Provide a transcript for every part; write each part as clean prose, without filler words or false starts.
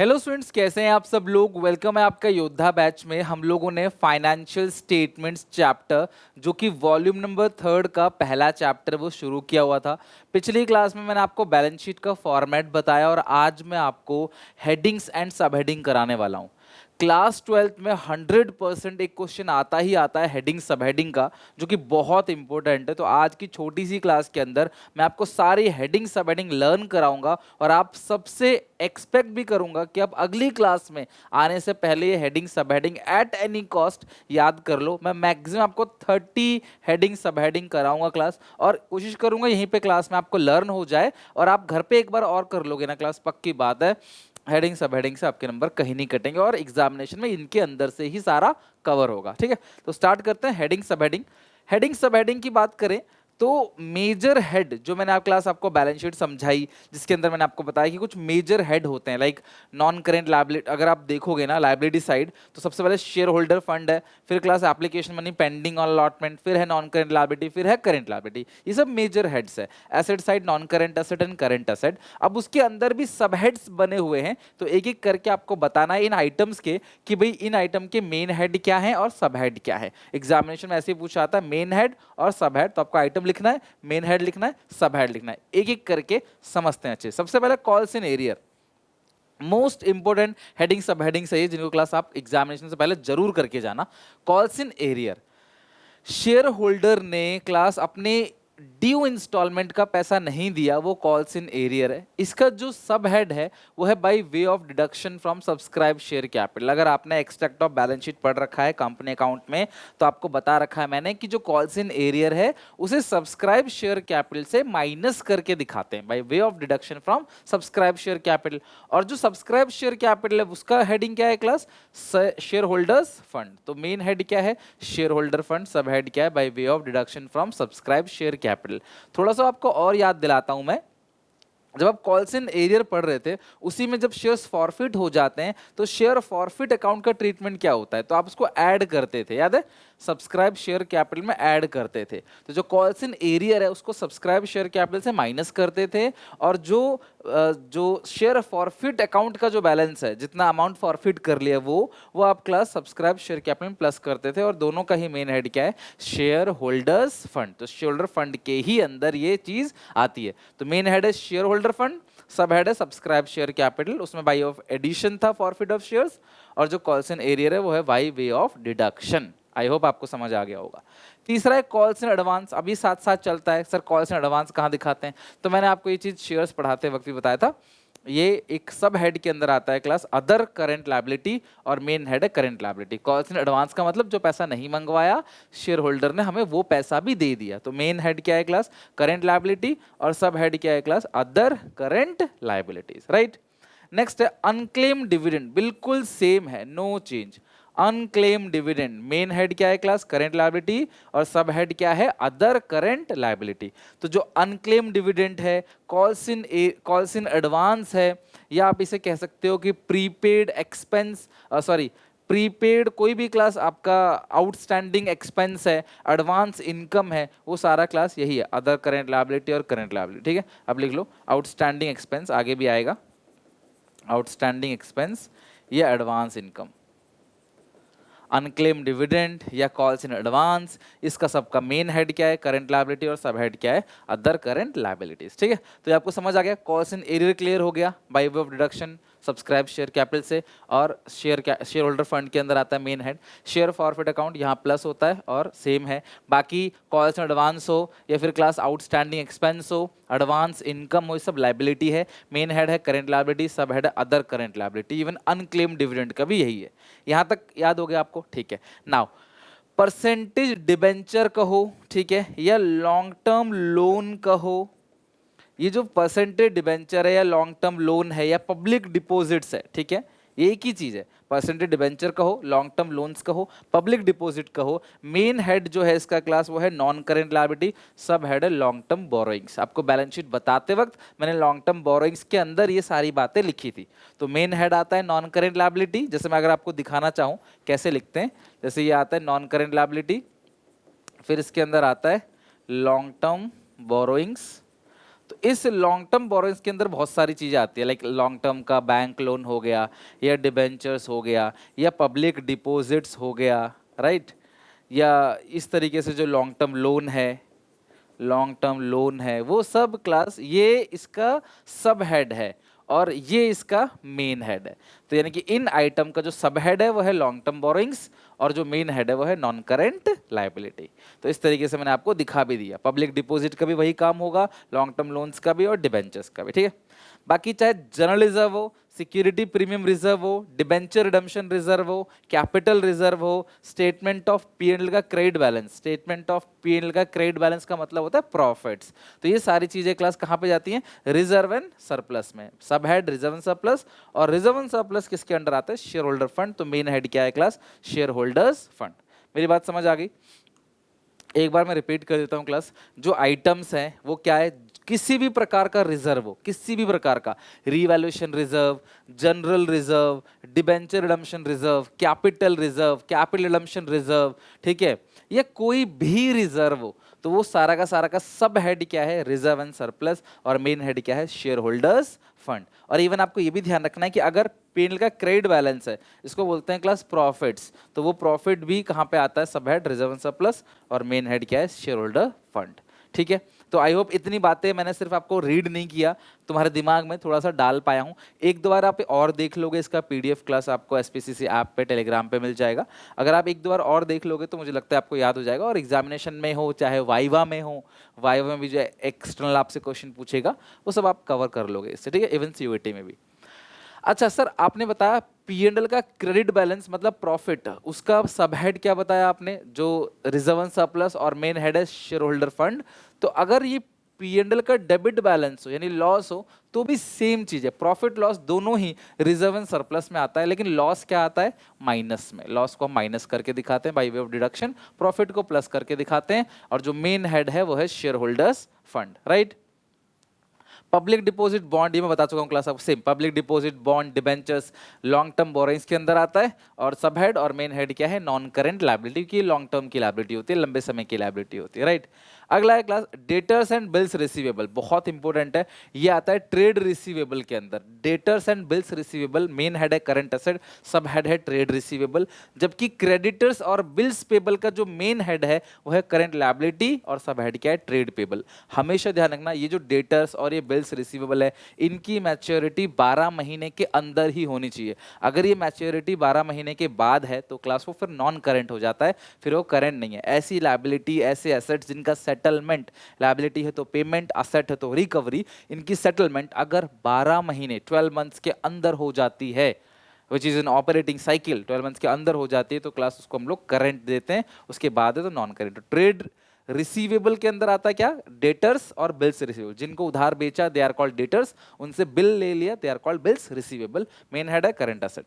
Hello students, कैसे हैं आप सब लोग। वेलकम है आपका योद्धा बैच में। हम लोगों ने फाइनेंशियल स्टेटमेंट्स चैप्टर जो कि वॉल्यूम नंबर 3 का पहला चैप्टर वो शुरू किया हुआ था। पिछली क्लास में मैंने आपको बैलेंस शीट का फॉर्मेट बताया और आज मैं आपको हेडिंग्स एंड सब हेडिंग कराने वाला हूँ। क्लास 12th में 100% एक क्वेश्चन आता ही आता है हेडिंग सब हेडिंग का, जो कि बहुत इंपॉर्टेंट है। तो आज की छोटी सी क्लास के अंदर मैं आपको सारी हेडिंग सब हेडिंग लर्न कराऊंगा और आप सबसे एक्सपेक्ट भी करूंगा कि आप अगली क्लास में आने से पहले ये हेडिंग सब हेडिंग एट एनी कॉस्ट याद कर लो। मैं मैक्सिमम आपको 30 हेडिंग सब हेडिंग कराऊंगा क्लास, और कोशिश करूंगा यहीं पे क्लास में आपको लर्न हो जाए और आप घर पे एक बार और कर लोगे ना क्लास, पक्की बात है हेडिंग सब हेडिंग से आपके नंबर कहीं नहीं कटेंगे और एग्जामिनेशन में इनके अंदर से ही सारा कवर होगा। ठीक है, तो स्टार्ट करते हैं हेडिंग सब हेडिंग। हेडिंग सब हेडिंग की बात करें तो मेजर हेड जो मैंने आप क्लास आपको बैलेंस शीट समझाई, जिसके अंदर मैंने आपको बताया कि कुछ मेजर हेड होते हैं लाइक नॉन करेंट लायबिलिटी। अगर आप देखोगे ना लायबिलिटी साइड, तो सबसे पहले शेयर होल्डर फंड है, फिर class application money pending on allotment, फिर है नॉन करेंट लायबिलिटी, फिर है करेंट लायबिलिटी। ये सब मेजर हेड्स है। Asset side non current asset and current asset. अब उसके अंदर भी सब हेड्स बने हुए हैं, तो एक एक करके आपको बताना है इन आइटम्स के कि भाई इन आइटम के मेन हेड क्या है और सब हेड क्या है। एग्जामिनेशन में ऐसे ही पूछा आता है मेन हेड और सब हेड, तो आपको आइटम लिखना है, मेन हेड लिखना है, सब हेड लिखना है। एक एक करके समझते हैं अच्छे। सबसे पहले calls in arrear, most important heading सब हेडिंग सही है जिनको क्लास आप एग्जामिनेशन से पहले जरूर करके जाना। Calls in arrear, share holder ने क्लास अपने ड्यू इंस्टॉलमेंट का पैसा नहीं दिया, वो कॉल्स इन एरियर है। इसका जो सब हेड है वो है by way of deduction from subscribe share capital. अगर आपने एक्सट्रैक्ट ऑफ बैलेंस शीट पढ़ रखा है कंपनी अकाउंट में, तो आपको बता रखा है मैंने कि जो कॉल्स इन एरियर है उसे सब्सक्राइब शेयर कैपिटल से माइनस करके दिखाते हैं, by way of deduction from subscribe share capital. और जो सब्सक्राइब शेयर कैपिटल है उसका हेडिंग क्या है क्लास, शेयर होल्डर्स फंड। तो मेन हेड क्या है, शेयर होल्डर फंड। सब हेड क्या है, by way of deduction from subscribe share capital. थोड़ा सा आपको और याद दिलाता हूं मैं, जब आप कॉल्स इन एरियर पढ़ रहे थे उसी में जब शेयर्स फॉरफिट हो जाते हैं तो शेयर फॉरफिट अकाउंट का ट्रीटमेंट क्या होता है, तो आप उसको ऐड करते थे, याद है, सब्सक्राइब शेयर कैपिटल में ऐड करते थे। तो जो कॉल्स इन एरियर है उसको सब्सक्राइब शेयर कैपिटल से माइनस करते थे, और जो शेयर फॉरफिट अकाउंट का जो बैलेंस है, जितना अमाउंट फॉरफिट कर लिया वो आप क्लास सब्सक्राइब शेयर कैपिटल में प्लस करते थे। और दोनों का ही मेन हेड क्या है, शेयर होल्डर्स फंड। तो शेयर होल्डर फंड के ही अंदर ये चीज आती है। तो मेन हेड है शेयर होल्डर फंड, सब हेड है सब्सक्राइब शेयर कैपिटल, उसमें बाई ऑफ एडिशन था फॉरफिट ऑफ शेयर्स, और जो कॉल्स इन एरियर है वो है by way of deduction. I hope आपको समझ आ गया होगा। तीसरा है कॉल्स इन एडवांस। अभी साथ साथ चलता है, सर कॉल्स इन एडवांस कहाँ दिखाते हैं, तो मैंने आपको ये चीज शेयर्स पढ़ाते वक्त भी बताया था। ये एक सब हेड के अंदर आता है क्लास अदर करंट लायबिलिटी, और मेन हेड है current liability. Calls in advance का मतलब जो पैसा नहीं मंगवाया शेयर होल्डर ने, हमें वो पैसा भी दे दिया। तो मेन हेड क्या है क्लास, करंट लायबिलिटी, और सब हेड क्या है class, other current liabilities. Right, next है अनक्लेम डिविडेंड, बिल्कुल सेम है, no change. Unclaim dividend, main head क्या है क्लास, करंट लायबिलिटी, और सब हेड क्या है, अदर करंट लायबिलिटी। तो जो अनक्लेम डिविडेंड है, कॉल्स इन एडवांस है, या आप इसे कह सकते हो कि प्रीपेड एक्सपेंस, सॉरी प्रीपेड कोई भी क्लास आपका आउटस्टैंडिंग एक्सपेंस है, एडवांस इनकम है, वो सारा क्लास यही है, अदर करंट लायबिलिटी और करंट लायबिलिटी। ठीक है, अब लिख लो आउटस्टैंडिंग एक्सपेंस, आगे भी आएगा आउटस्टैंडिंग एक्सपेंस या एडवांस इनकम, अनक्लेम डिविडेंड या कॉल्स इन एडवांस। इसका सबका मेन हेड क्या है, करंट लायबिलिटी, और सब हेड क्या है, अदर करंट लायबिलिटीज। ठीक है, तो ये आपको समझ आ गया। कॉल्स इन एरियर क्लियर हो गया by way of deduction subscribe share capital से, और शेयर होल्डर फंड के अंदर आता है main head. Share forfeit account यहाँ प्लस होता है और सेम है। बाकी कॉल्स इन एडवांस हो या फिर क्लास आउटस्टैंडिंग एक्सपेंस हो, एडवांस इनकम हो, ये सब लायबिलिटी है। मेन हेड है करंट लायबिलिटी, सब हेड है other current liability. Even unclaim dividend का भी यही है। यहां तक याद हो गया आपको, ठीक है। नाउ परसेंटेज डिबेंचर कहो, ठीक है, या लॉन्ग टर्म लोन कहो, ये जो परसेंटेज डिबेंचर है या लॉन्ग टर्म लोन है या पब्लिक डिपॉजिट्स है, ठीक है, ये एक ही चीज है। परसेंटेज डिबेंचर कहो, लॉन्ग टर्म लोन्स कहो, पब्लिक डिपॉजिट कहो, मेन हेड जो है इसका क्लास वो है non current liability, sub head है लॉन्ग टर्म बोरोइंग्स। आपको बैलेंस शीट बताते वक्त मैंने लॉन्ग टर्म बोरोइंग्स के अंदर ये सारी बातें लिखी थी। तो मेन हेड आता है नॉन करेंट लायबिलिटी, जैसे मैं अगर आपको दिखाना चाहूँ कैसे लिखते हैं, जैसे ये आता है नॉन करेंट लायबिलिटी, फिर इसके अंदर आता है लॉन्ग टर्म बोरोइंग्स। तो इस लॉन्ग टर्म बोरोइंग्स के अंदर बहुत सारी चीजें आती है, लाइक लॉन्ग टर्म का बैंक लोन हो गया, या डिबेंचर्स हो गया, या पब्लिक डिपॉजिट्स हो गया, राइट। या इस तरीके से जो लॉन्ग टर्म लोन है, लॉन्ग टर्म लोन है, वो सब क्लास ये इसका सब हेड है और ये इसका मेन हेड है। तो यानी कि इन आइटम का जो सब हेड है वो है लॉन्ग टर्म बोरोइंग्स और जो मेन हेड है वो है नॉन करेंट लायबिलिटी। तो इस तरीके से मैंने आपको दिखा भी दिया, पब्लिक डिपॉजिट का भी वही काम होगा, लॉन्ग टर्म लोन्स का भी और डिबेंचर्स का भी, ठीक है। बाकी चाहे जनरल रिजर्व हो, सिक्योरिटी प्रीमियम रिजर्व हो, डिबेंचर रिडम्पशन रिजर्व हो, कैपिटल रिजर्व हो, स्टेटमेंट ऑफ पीएनएल का credit balance, statement of PNL का क्रेडिट बैलेंस का मतलब होता है प्रॉफिट्स। तो ये सारी चीजें क्लास कहाँ पे जाती हैं? रिजर्व एंड सरप्लस में। सब हेड रिजर्व एंड सरप्लस, और रिजर्व एंड सरप्लस किसके अंडर आता है? Share holder fund. तो मेन हेड क्या है क्लास? Share holders fund. मेरी बात समझ आ गई? एक बार मैं रिपीट कर देता हूं क्लास। जो आइटम्स हैं वो क्या है? किसी भी प्रकार का रिजर्व हो, किसी भी प्रकार का, revaluation reserve, general reserve, debenture redemption reserve, capital reserve, capital redemption reserve, ठीक है, या कोई भी रिजर्व हो, तो वो सारा का सब हेड क्या है? रिजर्व एंड सरप्लस, और मेन हेड क्या है? Share holders fund. और इवन आपको ये भी ध्यान रखना है कि अगर पीएनएल का क्रेडिट बैलेंस है, इसको बोलते हैं क्लास प्रॉफिट्स, तो वो प्रॉफिट भी कहाँ पे आता है? सब हेड रिजर्व एंड सरप्लस, और मेन हेड क्या है? शेयर होल्डर फंड, ठीक है। तो आई होप इतनी बातें मैंने सिर्फ आपको रीड नहीं किया, तुम्हारे दिमाग में थोड़ा सा डाल पाया हूँ। एक दो बार आप और देख लोगे, इसका पीडीएफ क्लास आपको एसपीसीसी ऐप पे, टेलीग्राम पे मिल जाएगा। अगर आप एक दो बार और देख लोगे तो मुझे लगता है आपको याद हो जाएगा, और एग्जामिनेशन में हो चाहे वाइवा में हो, वाइवा में भी जो एक्सटर्नल आपसे क्वेश्चन पूछेगा वो सब आप कवर कर लोगे इससे, ठीक है, इवन सीयूईटी में भी। अच्छा सर, आपने बताया पीएनएल का क्रेडिट बैलेंस मतलब प्रॉफिट, उसका सब हेड क्या बताया आपने? जो रिजर्व एंड सरप्लस, और मेन हेड है शेयर होल्डर फंड। तो अगर ये पीएनएल का डेबिट बैलेंस हो यानी लॉस हो, तो भी सेम चीज है, प्रॉफिट लॉस दोनों ही रिजर्व एंड सरप्लस में आता है, लेकिन लॉस क्या आता है? माइनस में। लॉस को हम माइनस करके दिखाते हैं by way of deduction, profit को प्लस करके दिखाते हैं, और जो मेन हेड है वो है share holders fund, right. Public deposit bond, ये मैं बता चुका हूँ क्लास आपको, same public deposit bond, debentures, long term borrowings के अंदर आता है, और सब हेड और मेन हेड क्या है? नॉन करेंट लायबिलिटी की, लॉन्ग टर्म की लायबिलिटी होती है, लंबे समय की लायबिलिटी होती है, राइट। अगला है class debtors and bills receivable, बहुत इंपॉर्टेंट है, ये आता है ट्रेड रिसीवेबल के अंदर। Debtors and bills receivable, main head है करंट एसेट, सब हेड है ट्रेड रिसीवेबल, जबकि क्रेडिटर्स और बिल्स पेबल का जो मेन हेड है वो है करंट लायबिलिटी, और सब हेड क्या है? Trade payable. हमेशा ध्यान रखना, ये जो डेटर्स और ये बिल्स रिसीवेबल है, इनकी मैच्योरिटी 12 महीने के अंदर ही होनी चाहिए। अगर ये मैच्योरिटी 12 महीने के बाद है तो क्लास वो फिर नॉन करंट हो जाता है, फिर वो करंट नहीं है। ऐसी लायबिलिटी, ऐसे एसेट्स जिनका सेटलमेंट, लायबिलिटी है तो पेमेंट, असेट है तो रिकवरी, इनकी सेटलमेंट अगर 12 महीने 12 मंथ्स के अंदर हो जाती है, which is an operating cycle, 12 months के अंदर हो जाती है, तो क्लास उसको हम लोग करंट देते हैं, उसके बाद है तो नॉन करंट। ट्रेड रिसीवेबल के अंदर आता है क्या? डेटर्स और बिल्स रिसीवेबल, जिनको उधार बेचा दे आर कॉल्ड डेटर्स, उनसे बिल ले लिया they are called bills receivable. Main head है करंट एसेट।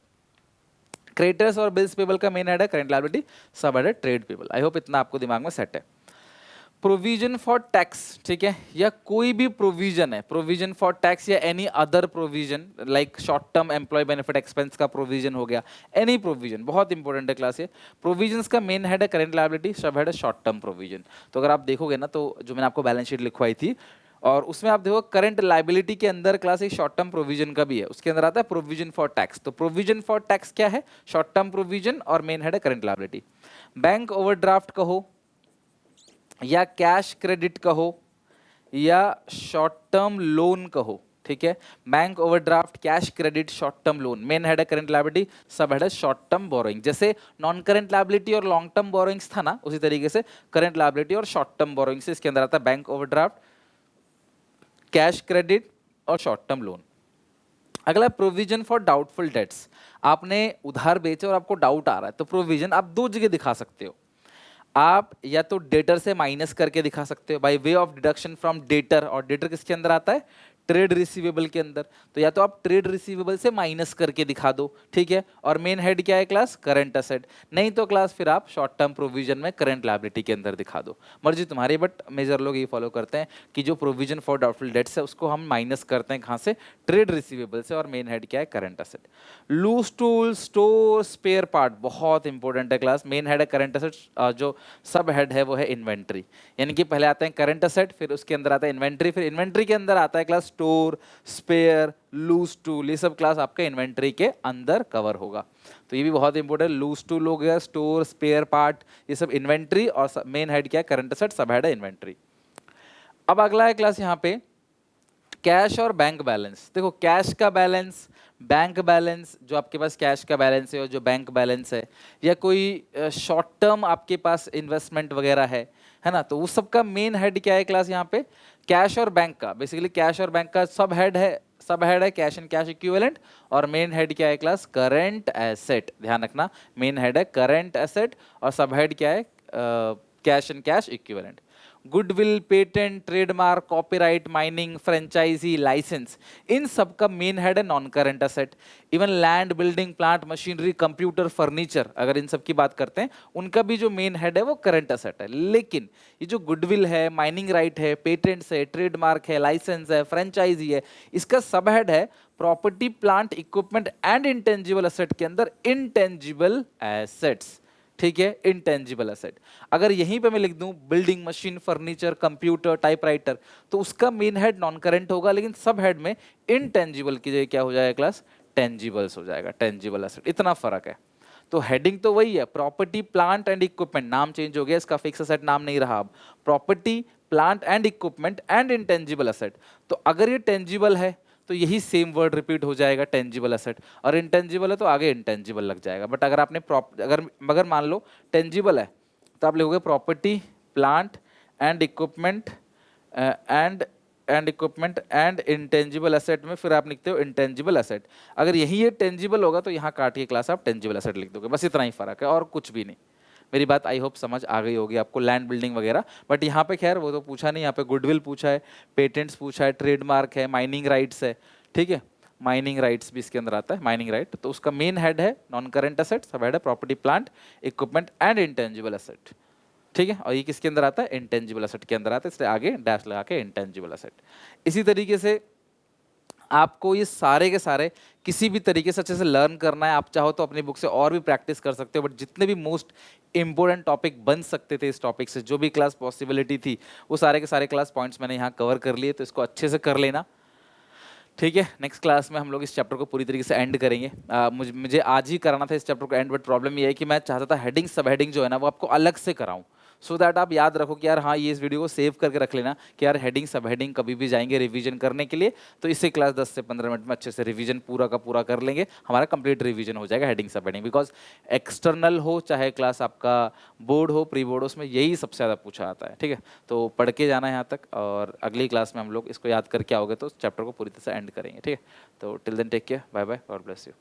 क्रेडिटर्स और बिल्स पेबल का मेन हेड है करंट लायबिलिटी, सब हेड है ट्रेड पेबल। आई होप इतना आपको दिमाग में सेट है। प्रोविजन फॉर टैक्स, ठीक है, या कोई भी प्रोविजन है, प्रोविजन फॉर टैक्स या any other provision, like short term employ benefit expense का प्रोविजन हो गया, एनी प्रोविजन, बहुत इंपॉर्टेंट है क्लास ये। प्रोविजंस का मेन हेड है करंट लायबिलिटी, सब हेड है शॉर्ट टर्म प्रोविजन। तो अगर आप देखोगे ना, तो जो मैंने आपको बैलेंस शीट लिखवाई थी, और उसमें आप देखो करंट लायबिलिटी के अंदर क्लास एक शॉर्ट टर्म प्रोविजन का भी है, उसके अंदर आता है प्रोविजन फॉर टैक्स। तो प्रोविजन फॉर टैक्स क्या है? शॉर्ट टर्म प्रोविजन, और मेन हेड है करंट लायबिलिटी। बैंक ओवरड्राफ्ट कहो, या कैश क्रेडिट कहो, या शॉर्ट टर्म लोन कहो, ठीक है, bank overdraft, cash credit, short term loan, main head है करंट लायबिलिटी, सब हेड है शॉर्ट टर्म बोरोइंग। जैसे नॉन करंट लायबिलिटी और लॉन्ग टर्म बोरोइंग्स था ना, उसी तरीके से करंट लायबिलिटी और शॉर्ट टर्म बोरोइंग से इसके अंदर आता है बैंक ओवरड्राफ्ट, कैश क्रेडिट और शॉर्ट टर्म लोन। अगला प्रोविजन फॉर डाउटफुल डेट्स, आपने उधार बेचे और आपको डाउट आ रहा है, तो प्रोविजन आप दो जगह दिखा सकते हो। आप या तो डेटर से माइनस करके दिखा सकते हो by way of deduction from debtor, और डेटर किसके अंदर आता है? ट्रेड रिसीवेबल के अंदर, तो या तो आप ट्रेड रिसीवेबल से माइनस करके दिखा दो, ठीक है, और मेन हेड क्या है क्लास, करंट असेट, नहीं तो क्लास फिर आप शॉर्ट टर्म प्रोविजन में करंट लायबिलिटी के अंदर दिखा दो, मर्जी तुम्हारी, बट मेजर लोग ये फॉलो करते हैं कि जो प्रोविजन फॉर डाउटफुल डेट्स है उसको हम माइनस करते हैं कहाँ से, ट्रेड रिसीवेबल से, और मेन हेड क्या है, current asset. Loose tool, store, spare part बहुत इंपॉर्टेंट है क्लास। मेन हेड है करंट असेट, जो सब हेड है वो है इन्वेंट्री, यानी कि पहले आते हैं करंट असेट, फिर उसके अंदर आता है इन्वेंट्री, फिर इन्वेंट्री के अंदर आता है class store, spare, loose tool, ये सब क्लास आपका इन्वेंट्री के अंदर कवर होगा। तो ये भी बहुत इंपॉर्टेंट, लूज टूल हो गया, स्टोर, स्पेयर पार्ट, ये सब इन्वेंट्री, और मेन हेड क्या है, करंट असेट, सब हेड है इन्वेंट्री। अब अगला है क्लास यहाँ पे कैश और बैंक बैलेंस। देखो कैश का बैलेंस, बैंक बैलेंस, जो आपके पास कैश का बैलेंस है और जो बैंक बैलेंस है, या कोई शॉर्ट टर्म आपके पास इन्वेस्टमेंट वगैरह है ना, तो उस सब का मेन हेड क्या है क्लास यहाँ पे, कैश और बैंक का। बेसिकली कैश और बैंक का सब हेड है कैश एंड कैश इक्विवेलेंट, और मेन हेड क्या है क्लास, करंट एसेट। ध्यान रखना, मेन हेड है करंट एसेट और सब हेड क्या है, cash and cash equivalent. Goodwill, patent, trademark, copyright, mining, franchisee, license, इन सब का मेन हेड है non current asset. Even land, building, plant, machinery, computer, furniture, अगर इन सब की बात करते हैं, उनका भी जो मेन हेड है वो करंट एसेट है। लेकिन ये जो गुडविल है, माइनिंग राइट है, पेटेंट्स है, ट्रेडमार्क है, लाइसेंस है, फ्रेंचाइजी है, इसका सब हेड है property, plant, equipment and intangible asset के अंदर इंटेंजिबल एसेट्स, ठीक है, इंटेंजिबल एसेट। अगर यहीं पे मैं लिख दूं building, machine, furniture, computer, typewriter, तो उसका मेन हेड नॉन करंट होगा, लेकिन सब हेड में इंटेंजिबल की जगह क्या हो जाएगा क्लास, टेंजिबल्स हो जाएगा, टेंजिबल एसेट। इतना फर्क है। तो हेडिंग तो वही है, प्रॉपर्टी, प्लांट एंड इक्विपमेंट, नाम चेंज हो गया, इसका फिक्स एसेट नाम नहीं रहा अब, property, plant and equipment and intangible asset. तो अगर ये टेंजिबल है तो यही सेम वर्ड रिपीट हो जाएगा, टेंजिबल एसेट, और इंटेंजिबल है तो आगे इंटेंजिबल लग जाएगा। बट अगर आपने अगर मान लो टेंजिबल है तो आप लिखोगे property, plant and equipment and intangible asset में फिर आप लिखते हो इंटेंजिबल एसेट। अगर यही ये टेंजिबल होगा तो यहाँ काट के क्लास आप टेंजिबल एसेट लिख दोगे, बस इतना ही फर्क है और कुछ भी नहीं। मेरी बात आई होप समझ आ गई होगी आपको, लैंड, बिल्डिंग वगैरह। बट यहाँ पे खैर वो तो पूछा नहीं, यहाँ पे गुडविल पूछा है, पेटेंट्स पूछा है, ट्रेडमार्क है, माइनिंग राइट्स है, ठीक है, माइनिंग राइट्स भी इसके अंदर आता है, माइनिंग राइट, तो उसका मेन हेड है नॉन करंट एसेट, सब हेड है property, plant, equipment and intangible asset, ठीक है, और ये किसके अंदर आता है, इंटेंजिबल एसेट के अंदर आता है, इसलिए आगे डैश लगा के इंटेंजिबल एसेट। इसी तरीके से आपको ये सारे के सारे किसी भी तरीके से अच्छे से लर्न करना है, आप चाहो तो अपनी बुक से और भी प्रैक्टिस कर सकते हो, बट जितने भी मोस्ट इंपॉर्टेंट टॉपिक बन सकते थे इस टॉपिक से, जो भी क्लास पॉसिबिलिटी थी, वो सारे के सारे क्लास पॉइंट्स मैंने यहाँ कवर कर लिए, तो इसको अच्छे से कर लेना, ठीक है। नेक्स्ट क्लास में हम लोग इस चैप्टर को पूरी तरीके से एंड करेंगे। मुझे आज ही कराना था इस चैप्टर को एंड, बट प्रॉब्लम ये है कि मैं चाहता था हेडिंग सब हेडिंग जो है ना वो आपको अलग से कराऊं, सो दैट आप याद रखो कि यार हाँ ये इस वीडियो को सेव करके रख लेना कि यार हेडिंग सब हेडिंग कभी भी जाएंगे रिवीजन करने के लिए, तो इससे क्लास 10 से 15 मिनट में अच्छे से रिवीजन पूरा का पूरा कर लेंगे, हमारा कंप्लीट रिवीजन हो जाएगा हेडिंग सब हेडिंग। बिकॉज एक्सटर्नल हो चाहे क्लास आपका बोर्ड हो, प्री बोर्ड हो, उसमें यही सबसे ज़्यादा पूछा आता है, ठीक है। तो पढ़ के जाना है यहाँ तक, और अगली क्लास में हम लोग इसको याद करके आओगे तो चैप्टर को पूरी तरह से एंड करेंगे, ठीक है। तो till then take care, bye bye, God bless you.